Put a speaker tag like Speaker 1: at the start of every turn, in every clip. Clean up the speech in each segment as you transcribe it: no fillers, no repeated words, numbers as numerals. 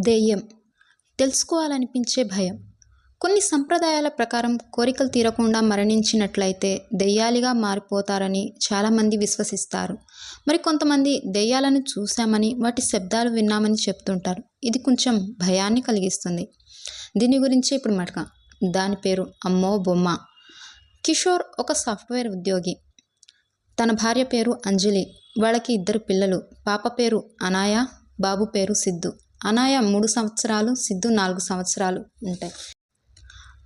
Speaker 1: దెయ్యం తెలుసుకోవాలనిపించే భయం. కొన్ని సంప్రదాయాల ప్రకారం కోరికలు తీరకుండా మరణించినట్లయితే దెయ్యాలుగా మారిపోతారని చాలామంది విశ్వసిస్తారు. మరి కొంతమంది దెయ్యాలను చూశామని, వాటి శబ్దాలు విన్నామని చెప్తుంటారు. ఇది కొంచెం భయాన్ని కలిగిస్తుంది. దీని గురించి ఇప్పుడు దాని పేరు అమ్మో బొమ్మ. కిషోర్ ఒక సాఫ్ట్వేర్ ఉద్యోగి. తన భార్య పేరు అంజలి. వాళ్ళకి 2 పిల్లలు. పాప పేరు అనాయ, బాబు పేరు సిద్ధు. అనాయ 3 సంవత్సరాలు, సిద్ధు 4 సంవత్సరాలు ఉంటాయి.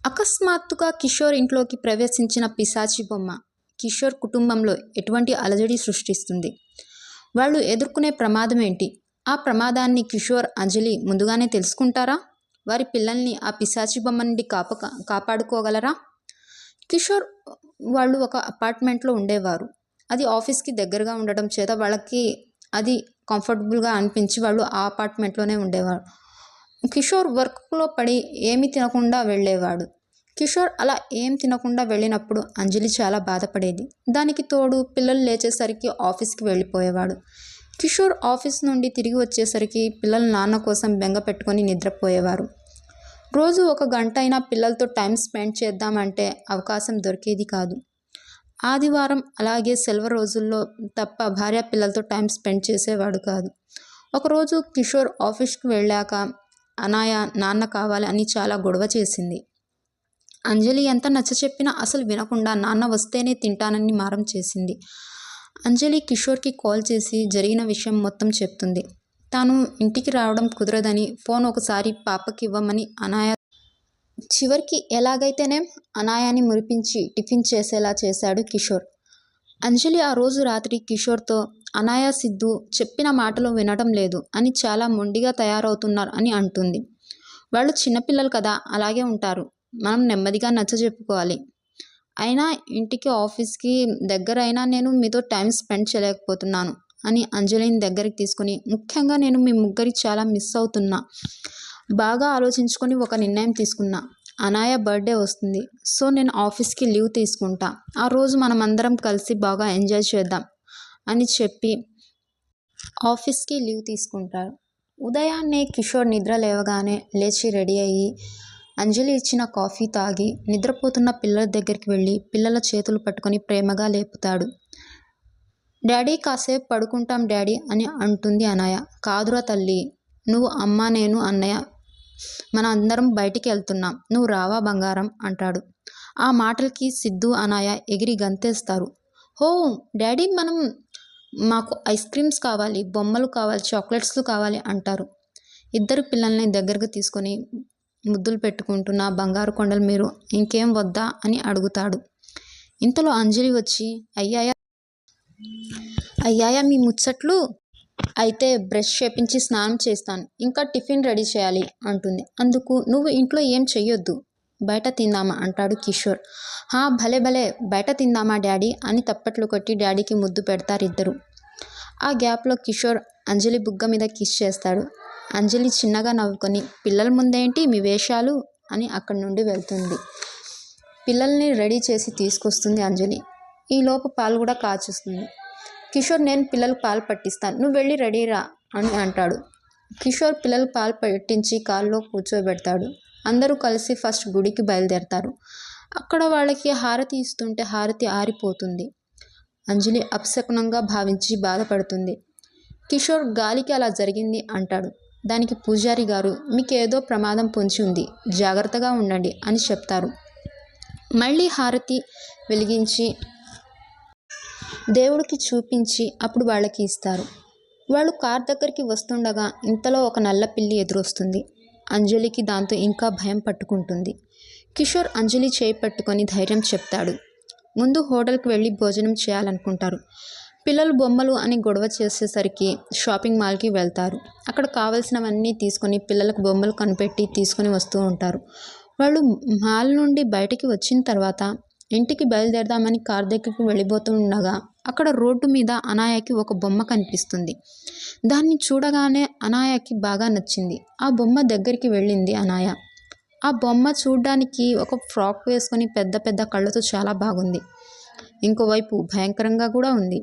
Speaker 1: అకస్మాత్తుగా కిషోర్ ఇంట్లోకి ప్రవేశించిన పిశాచి బొమ్మ కిషోర్ కుటుంబంలో ఎటువంటి అలజడి సృష్టిస్తుంది. వాళ్ళు ఎదుర్కొనే ప్రమాదం ఏంటి? ఆ ప్రమాదాన్ని కిషోర్, అంజలి ముందుగానే తెలుసుకుంటారా? వారి పిల్లల్ని ఆ పిశాచి బొమ్మ నుండి కాపాడుకోగలరా? కిషోర్ వాళ్ళు ఒక అపార్ట్మెంట్లో ఉండేవారు. అది ఆఫీస్కి దగ్గరగా ఉండడం చేత వాళ్ళకి అది కంఫర్టబుల్గా అనిపించి వాళ్ళు ఆ అపార్ట్మెంట్లోనే ఉండేవారు. కిషోర్ వర్క్లో పడి ఏమీ తినకుండా వెళ్ళేవాడు. కిషోర్ అలా ఏం తినకుండా వెళ్ళినప్పుడు అంజలి చాలా బాధపడేది. దానికి తోడు పిల్లలు లేచేసరికి ఆఫీస్కి వెళ్ళిపోయేవాడు. కిషోర్ ఆఫీస్ నుండి తిరిగి వచ్చేసరికి పిల్లలు నాన్న కోసం బెంగ పెట్టుకొని నిద్రపోయేవారు. రోజు 1 గంట అయినా పిల్లలతో టైం స్పెండ్ చేద్దామంటే అవకాశం దొరికేది కాదు. ఆదివారం అలాగే సెలవు రోజుల్లో తప్ప భార్య పిల్లలతో టైం స్పెండ్ చేసేవాడు కాదు. ఒకరోజు కిషోర్ ఆఫీస్కి వెళ్ళాక అనాయ నాన్న కావాలి అని చాలా గొడవ చేసింది. అంజలి ఎంత నచ్చచెప్పినా అసలు వినకుండా నాన్న వస్తేనే తింటానని మారం చేసింది. అంజలి కిషోర్కి కాల్ చేసి జరిగిన విషయం మొత్తం చెప్తుంది. తాను ఇంటికి రావడం కుదరదని ఫోన్ ఒకసారి పాపకి ఇవ్వమని అనాయ. చివరికి ఎలాగైతేనే అనాయాని మురిపించి టిఫిన్ చేసేలా చేశాడు కిషోర్. అంజలి ఆ రోజు రాత్రి కిషోర్తో అనాయ, సిద్ధు చెప్పిన మాటలు వినడం లేదు అని చాలా మొండిగా తయారవుతున్నారు అని అంటుంది. వాళ్ళు చిన్నపిల్లలు కదా, అలాగే ఉంటారు. మనం నెమ్మదిగా నచ్చజెప్పుకోవాలి. అయినా ఇంటికి ఆఫీస్కి దగ్గర అయినా నేను మీతో టైం స్పెండ్ చేయలేకపోతున్నాను అని అంజలిని దగ్గరికి తీసుకుని, ముఖ్యంగా నేను మీ ముగ్గురి చాలా మిస్ అవుతున్నా. బాగా ఆలోచించుకొని ఒక నిర్ణయం తీసుకున్నా. అనాయ బర్త్డే వస్తుంది. సో నేను ఆఫీస్కి లీవ్ తీసుకుంటా. ఆ రోజు మనమందరం కలిసి బాగా ఎంజాయ్ చేద్దాం అని చెప్పి ఆఫీస్కి లీవ్ తీసుకుంటారు. ఉదయాన్నే కిషోర్ నిద్ర లేవగానే లేచి రెడీ అయ్యి అంజలి ఇచ్చిన కాఫీ తాగి నిద్రపోతున్న పిల్లల దగ్గరికి వెళ్ళి పిల్లల చేతులు పట్టుకొని ప్రేమగా లేపుతాడు. డాడీ కాసేపు పడుకుంటాం డాడీ అని అంటుంది అనాయ. కాదురా తల్లి, నువ్వు అమ్మ, నేను అన్నయ్య మన అందరం బయటికి వెళ్తున్నాం, నువ్వు రావా బంగారం అంటాడు. ఆ మాటలకి సిద్ధు, అనాయ ఎగిరి గంతేస్తారు. హో డాడీ, మాకు ఐస్ క్రీమ్స్ కావాలి, బొమ్మలు కావాలి, చాక్లెట్స్లు కావాలి అంటారు. 2 పిల్లల్ని దగ్గరకు తీసుకొని ముద్దులు పెట్టుకుంటూ నా బంగారు కొండలు మీరు ఇంకేం వద్దా అని అడుగుతాడు. ఇంతలో అంజలి వచ్చి అయ్యాయా మీ ముచ్చట్లు, అయితే బ్రష్ చేపించి స్నానం చేస్తాను, ఇంకా టిఫిన్ రెడీ చేయాలి అంటుంది. అందుకు నువ్వు ఇంట్లో ఏం చెయ్యొద్దు, బయట తిందామా అంటాడు కిషోర్. భలే భలే, బయట తిందామా డాడీ అని తప్పట్లు కొట్టి డాడీకి ముద్దు పెడతారు 2. ఆ గ్యాప్లో కిషోర్ అంజలి బుగ్గ మీద కిస్ చేస్తాడు. అంజలి చిన్నగా నవ్వుకొని పిల్లల ముందేంటి మీ వేషాలు అని అక్కడి నుండి వెళ్తుంది. పిల్లల్ని రెడీ చేసి తీసుకొస్తుంది అంజలి. ఈలోపు పాలు కూడా కాచుస్తుంది. కిషోర్ నేను పిల్లలకు పాలు పట్టిస్తాను, నువ్వు వెళ్ళి రెడీ రా అని అంటాడు. కిషోర్ పిల్లలకు పాలు పట్టించి కాల్లో కూర్చోబెడతాడు. అందరూ కలిసి ఫస్ట్ గుడికి బయలుదేరతారు. అక్కడ వాళ్ళకి హారతి ఇస్తుంటే హారతి ఆరిపోతుంది. అంజలి అపశకునంగా భావించి బాధపడుతుంది. కిషోర్ గాలికి అలా జరిగింది అంటాడు. దానికి పూజారి గారు మీకేదో ప్రమాదం పొంచి ఉంది, జాగ్రత్తగా ఉండండి అని చెప్తారు. మళ్ళీ హారతి వెలిగించి దేవుడికి చూపించి అప్పుడు వాళ్ళకి ఇస్తారు. వాళ్ళు కార్ దగ్గరికి వస్తుండగా ఇంతలో ఒక నల్ల పిల్లి ఎదురొస్తుంది. అంజలికి దాంతో ఇంకా భయం పట్టుకుంటుంది. కిషోర్ అంజలి చేయి పట్టుకొని ధైర్యం చెప్తాడు. ముందు హోటల్కి వెళ్ళి భోజనం చేయాలనుకుంటారు. పిల్లలు బొమ్మలు అని గొడవ చేసేసరికి షాపింగ్ మాల్కి వెళ్తారు. అక్కడ కావలసినవన్నీ తీసుకొని పిల్లలకు బొమ్మలు కనిపెట్టి తీసుకొని వస్తూ ఉంటారు. వాళ్ళు మాల్ నుండి బయటికి వచ్చిన తర్వాత ఇంటికి బయలుదేరదామని కార్ దగ్గరికి వెళ్ళిపోతుండగా అక్కడ రోడ్డు మీద అనాయకి ఒక బొమ్మ కనిపిస్తుంది. దాన్ని చూడగానే అనాయకి బాగా నచ్చింది. ఆ బొమ్మ దగ్గరికి వెళ్ళింది అనాయ. ఆ బొమ్మ చూడ్డానికి ఒక ఫ్రాక్ వేసుకొని పెద్ద పెద్ద కళ్ళతో చాలా బాగుంది. ఇంకోవైపు భయంకరంగా కూడా ఉంది.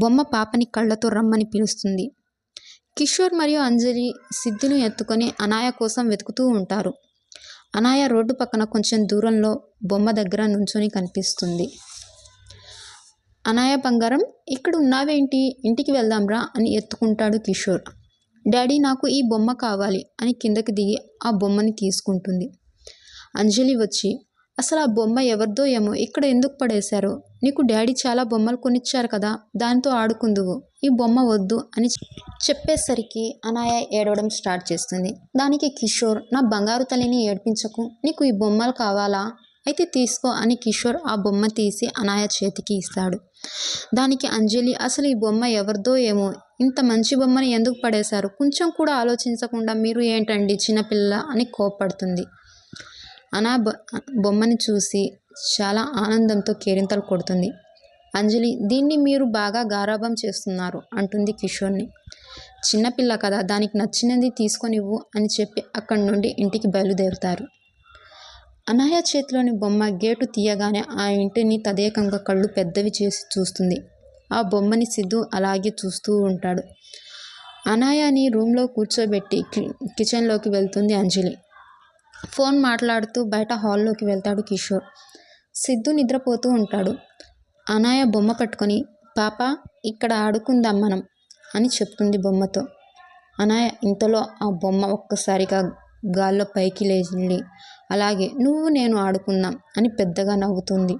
Speaker 1: బొమ్మ పాపని కళ్ళతో రమ్మని పిలుస్తుంది. కిషోర్ మరియు అంజలి సిద్ధును ఎత్తుకొని అనాయ కోసం వెతుకుతూ ఉంటారు. అనాయ రోడ్డు పక్కన కొంచెం దూరంలో బొమ్మ దగ్గర నుంచొని కనిపిస్తుంది. అనాయ బంగారం, ఇక్కడ ఉన్నావేంటి, ఇంటికి వెళ్దాంరా అని ఎత్తుకుంటాడు కిషోర్. డాడీ నాకు ఈ బొమ్మ కావాలి అని కిందకి దిగి ఆ బొమ్మని తీసుకుంటుంది. అంజలి వచ్చి, అసలు ఆ బొమ్మ ఎవరిదో ఏమో, ఇక్కడ ఎందుకు పడేశారో, నీకు డాడీ చాలా బొమ్మలు కొనిచ్చారు కదా, దాంతో ఆడుకుందువు, ఈ బొమ్మ వద్దు అని చెప్పేసరికి అనాయ ఏడవడం స్టార్ట్ చేస్తుంది. దానికి కిషోర్, నా బంగారు తల్లిని ఏడ్పించకు, నీకు ఈ బొమ్మలు కావాలా, అయితే తీసుకో అని కిషోర్ ఆ బొమ్మ తీసి అనాయ చేతికి ఇస్తాడు. దానికి అంజలి, అసలు ఈ బొమ్మ ఎవరిదో ఏమో, ఇంత మంచి బొమ్మని ఎందుకు పడేశారు, కొంచెం కూడా ఆలోచించకుండా మీరు ఏంటండి చిన్నపిల్ల అని కోప్పడుతుంది. బొమ్మని చూసి చాలా ఆనందంతో కేరింతలు కొడుతుంది. అంజలి, దీన్ని మీరు బాగా గారాబం చేస్తున్నారు అంటుంది కిషోర్ని. చిన్నపిల్ల కదా, దానికి నచ్చినది తీసుకొనివ్వు అని చెప్పి అక్కడి నుండి ఇంటికి బయలుదేరుతారు. అనాయ చేతిలోని బొమ్మ గేటు తీయగానే ఆ ఇంటిని తదేకంగా కళ్ళు పెద్దవి చేసి చూస్తుంది. ఆ బొమ్మని సిద్ధు అలాగే చూస్తూ ఉంటాడు. అనాయని రూమ్లో కూర్చోబెట్టి కిచెన్లోకి వెళ్తుంది అంజలి. ఫోన్ మాట్లాడుతూ బయట హాల్లోకి వెళ్తాడు కిషోర్. సిద్ధు నిద్రపోతూ ఉంటాడు. అనాయ బొమ్మ పట్టుకొని, పాప ఇక్కడ ఆడుకుందాం మనం అని చెప్తుంది బొమ్మతో. అనాయ ఇంతలో ఆ బొమ్మ ఒక్కసారిగా గాల్లో పైకి లేచి, అలాగే నువ్వు నేను ఆడుకుందాం అని పెద్దగా నవ్వుతుంది.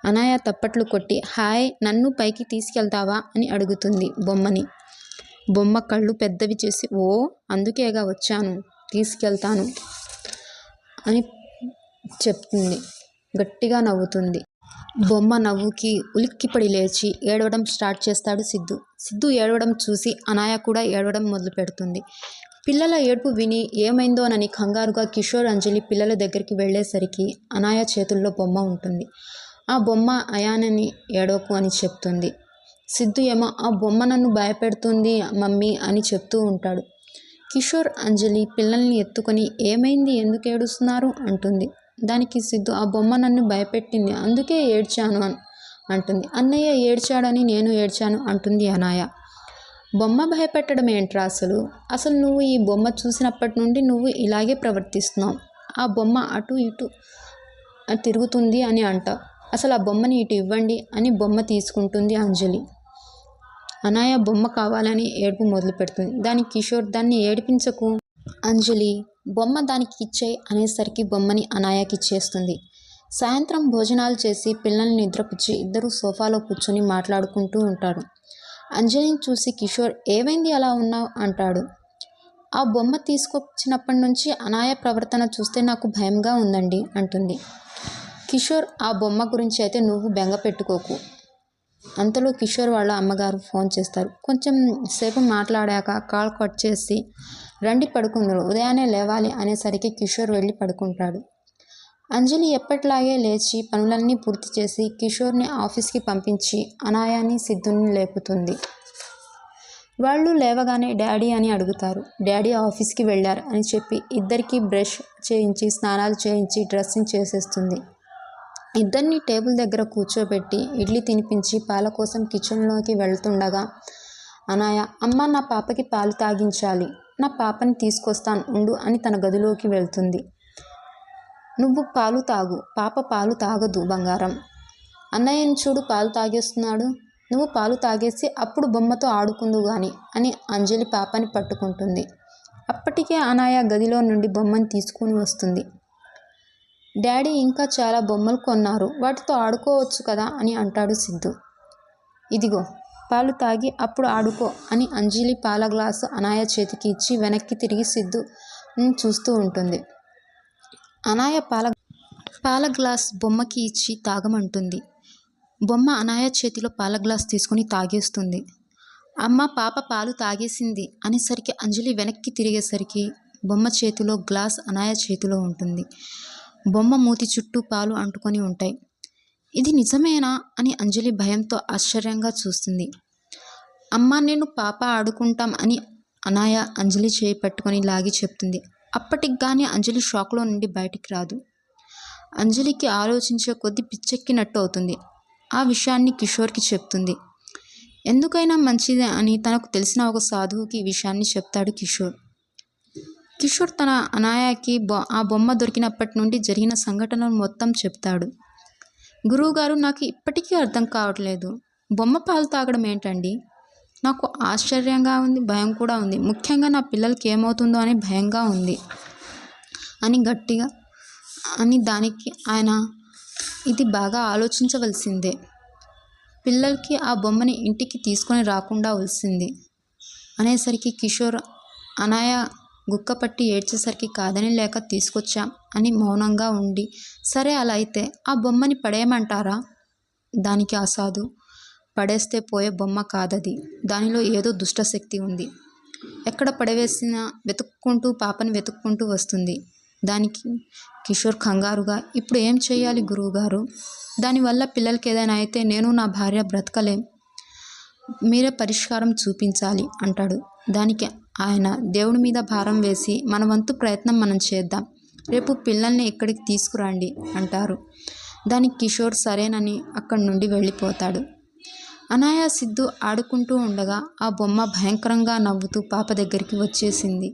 Speaker 1: అనాయ తప్పట్లు కొట్టి, హాయ్, నన్ను పైకి తీసుకెళ్తావా అని అడుగుతుంది బొమ్మని. బొమ్మ కళ్ళు పెద్దవి చేసి, ఓ అందుకేగా వచ్చాను, తీసుకెళ్తాను అని చెప్తుంది. గట్టిగా నవ్వుతుంది. బొమ్మ నవ్వుకి ఉలిక్కిపడి లేచి ఏడవడం స్టార్ట్ చేస్తాడు సిద్ధు. సిద్ధు ఏడవడం చూసి అనాయ కూడా ఏడవడం మొదలు పెడుతుంది. పిల్లల ఏడుపు విని ఏమైందోనని కంగారుగా కిషోర్ అంజలి పిల్లల దగ్గరికి వెళ్ళేసరికి అనాయ చేతుల్లో బొమ్మ ఉంటుంది. ఆ బొమ్మ అయానని ఏడవకు అని చెప్తుంది. సిద్ధు ఏమో ఆ బొమ్మ నన్ను భయపెడుతుంది మమ్మీ అని చెప్తూ ఉంటాడు. కిషోర్ అంజలి పిల్లల్ని ఎత్తుకొని, ఏమైంది, ఎందుకు ఏడుస్తున్నారు అంటుంది. దానికి సిద్ధు, ఆ బొమ్మ నన్ను భయపెట్టింది, అందుకే ఏడ్చాను అంటుంది. అన్నయ్య ఏడ్చాడని నేను ఏడ్చాను అంటుంది అనాయ. బొమ్మ భయపెట్టడం ఏంట్రా, అసలు నువ్వు ఈ బొమ్మ చూసినప్పటి నుండి నువ్వు ఇలాగే ప్రవర్తిస్తున్నావు. ఆ బొమ్మ అటు ఇటు తిరుగుతుంది అని అంటావు, అసలు ఆ బొమ్మని ఇటు ఇవ్వండి అని బొమ్మ తీసుకుంటుంది అంజలి. అనాయ బొమ్మ కావాలని ఏడుపు మొదలు పెడుతుంది. దానికి కిషోర్, దాన్ని ఏడిపించకు అంజలి, బొమ్మ దానికి ఇచ్చేయి అనేసరికి బొమ్మని అనాయకి ఇచ్చేస్తుంది. సాయంత్రం భోజనాలు చేసి పిల్లల్ని నిద్రపుచ్చి ఇద్దరు సోఫాలో కూర్చొని మాట్లాడుకుంటూ ఉంటారు. అంజలిని చూసి కిషోర్, ఏమైంది అలా ఉన్నావు అంటాడు. ఆ బొమ్మ తీసుకొచ్చినప్పటి నుంచి అనాయ ప్రవర్తన చూస్తే నాకు భయంగా ఉందండి అంటుంది. కిషోర్, ఆ బొమ్మ గురించి అయితే నువ్వు బెంగ పెట్టుకోకు. అంతలో కిషోర్ వాళ్ళ అమ్మగారు ఫోన్ చేస్తారు. కొంచెం సేపు మాట్లాడాక కాల్ కట్ చేసి, రండి పడుకుందరు, ఉదయాన్నే లేవాలి అనేసరికి కిషోర్ వెళ్ళి పడుకుంటాడు. అంజలి ఎప్పటిలాగే లేచి పనులన్నీ పూర్తి చేసి కిషోర్ని ఆఫీస్కి పంపించి అనాయాని సిద్ధుని లేపుతుంది. వాళ్ళు లేవగానే డాడీ అని అడుగుతారు. డాడీ ఆఫీస్కి వెళ్ళారు అని చెప్పి ఇద్దరికి బ్రష్ చేయించి స్నానాలు చేయించి డ్రెస్సింగ్ చేసేస్తుంది. ఇద్దరిని టేబుల్ దగ్గర కూర్చోబెట్టి ఇడ్లీ తినిపించి పాల కోసం కిచెన్లోకి వెళ్తుండగా అనాయ, అమ్మ నా పాపకి పాలు తాగించాలి, నా పాపని తీసుకొస్తాను ఉండు అని తన గదిలోకి వెళ్తుంది. నువ్వు పాలు తాగు, పాప పాలు తాగదు బంగారం, అన్నయ్యని చూడు పాలు తాగేస్తున్నాడు, నువ్వు పాలు తాగేసి అప్పుడు బొమ్మతో ఆడుకుందు గాని అని అంజలి పాపని పట్టుకుంటుంది. అప్పటికే అనాయ గదిలో నుండి బొమ్మని తీసుకుని వస్తుంది. డాడీ ఇంకా చాలా బొమ్మలు కొన్నారు, వాటితో ఆడుకోవచ్చు కదా అని అంటాడు సిద్ధు. ఇదిగో పాలు తాగి అప్పుడు ఆడుకో అని అంజలి పాల గ్లాసు అనాయ చేతికి ఇచ్చి వెనక్కి తిరిగి సిద్ధు చూస్తూ ఉంటుంది. అనాయ పాల గ్లాస్ బొమ్మకి ఇచ్చి తాగమంటుంది. బొమ్మ అనాయ చేతిలో పాల గ్లాస్ తీసుకుని తాగేస్తుంది. అమ్మ పాప పాలు తాగేసింది అనేసరికి అంజలి వెనక్కి తిరిగేసరికి బొమ్మ చేతిలో గ్లాస్ అనాయ చేతిలో ఉంటుంది. బొమ్మ మూతి చుట్టూ పాలు అంటుకొని ఉంటాయి. ఇది నిజమేనా అని అంజలి భయంతో ఆశ్చర్యంగా చూస్తుంది. అమ్మ నేను పాప ఆడుకుంటాం అని అనాయ అంజలి చేయి పట్టుకొని లాగి చెప్తుంది. అప్పటికి కానీ అంజలి షాక్లో నుండి బయటికి రాదు. అంజలికి ఆలోచించే కొద్దీ పిచ్చెక్కినట్టు అవుతుంది. ఆ విషయాన్ని కిషోర్కి చెప్తుంది. ఎందుకైనా మంచిదే అని తనకు తెలిసిన ఒక సాధువుకి ఈ విషయాన్ని చెప్తాడు కిషోర్. కిషోర్ తన అనాయాకి ఆ బొమ్మ దొరికినప్పటి నుండి జరిగిన సంఘటనలు మొత్తం చెప్తాడు. గురువుగారు, నాకు ఇప్పటికీ అర్థం కావట్లేదు. బొమ్మ పాలు తాగడం ఏంటండి? నాకు ఆశ్చర్యంగా ఉంది, భయం కూడా ఉంది. ముఖ్యంగా నా పిల్లలకి ఏమవుతుందో అని భయంగా ఉంది అని గట్టిగా అని దానికి ఆయన, ఇది బాగా ఆలోచించవలసిందే. పిల్లలకి ఆ బొమ్మని ఇంటికి తీసుకొని రాకుండా వలసింది అనేసరికి కిషోర్ అనాయ గుక్కపట్టి ఏడ్చేసరికి కాదని లేక తీసుకొచ్చాం అని మౌనంగా ఉండి, సరే అలా అయితే ఆ బొమ్మని పడేయమంటారా? దానికి ఆ సాధు, పడేస్తే పోయే బొమ్మ కాదది, దానిలో ఏదో దుష్టశక్తి ఉంది. ఎక్కడ పడవేసినా పాపని వెతుక్కుంటూ వస్తుంది. దానికి కిషోర్ కంగారుగా, ఇప్పుడు ఏం చేయాలి గురువుగారు? దానివల్ల పిల్లలకి ఏదైనా అయితే నేను నా భార్య బ్రతకలేం, మీరే పరిష్కారం చూపించాలి అంటాడు. దానికి ఆయన, దేవుడి మీద భారం వేసి మన వంతు ప్రయత్నం మనం చేద్దాం, రేపు పిల్లల్ని ఇక్కడికి తీసుకురండి అంటారు. దానికి కిషోర్ సరేనని అక్కడి నుండి వెళ్ళిపోతాడు. అనాయ సిద్ధు ఆడుకుంటూ ఉండగా ఆ బొమ్మ భయంకరంగా నవ్వుతూ పాప దగ్గరికి వచ్చేసింది.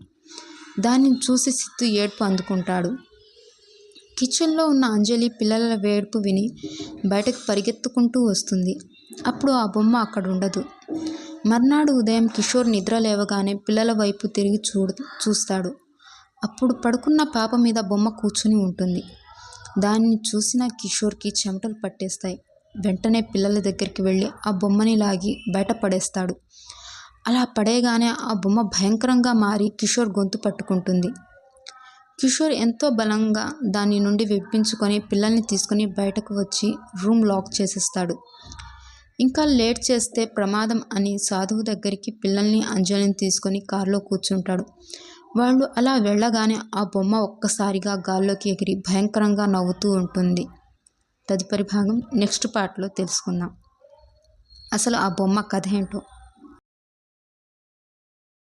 Speaker 1: దాన్ని చూసి సిద్ధు ఏడ్పు అందుకుంటాడు. కిచెన్లో ఉన్న అంజలి పిల్లల వేడుపు విని బయటకు పరిగెత్తుకుంటూ వస్తుంది. అప్పుడు ఆ బొమ్మ అక్కడ ఉండదు. మర్నాడు ఉదయం కిషోర్ నిద్ర లేవగానే పిల్లల వైపు తిరిగి చూస్తాడు. అప్పుడు పడుకున్న పాప మీద బొమ్మ కూర్చుని ఉంటుంది. దాన్ని చూసిన కిషోర్కి చెమటలు పట్టేస్తాయి. వెంటనే పిల్లల దగ్గరికి వెళ్ళి ఆ బొమ్మని లాగి బయట పడేస్తాడు. అలా పడేగానే ఆ బొమ్మ భయంకరంగా మారి కిషోర్ గొంతు పట్టుకుంటుంది. కిషోర్ ఎంతో బలంగా దాని నుండి విడిపించుకొని పిల్లల్ని తీసుకుని బయటకు వచ్చి రూమ్ లాక్ చేసేస్తాడు. ఇంకా లేట్ చేస్తే ప్రమాదం అని సాధువు దగ్గరికి పిల్లల్ని అంజలిని తీసుకొని కారులో కూర్చుంటాడు. వాళ్ళు అలా వెళ్ళగానే ఆ బొమ్మ ఒక్కసారిగా గాల్లోకి ఎగిరి భయంకరంగా నవ్వుతూ ఉంటుంది. తదుపరి భాగం నెక్స్ట్ పార్ట్లో తెలుసుకుందాం. అసలు ఆ బొమ్మ కథ ఏంటో.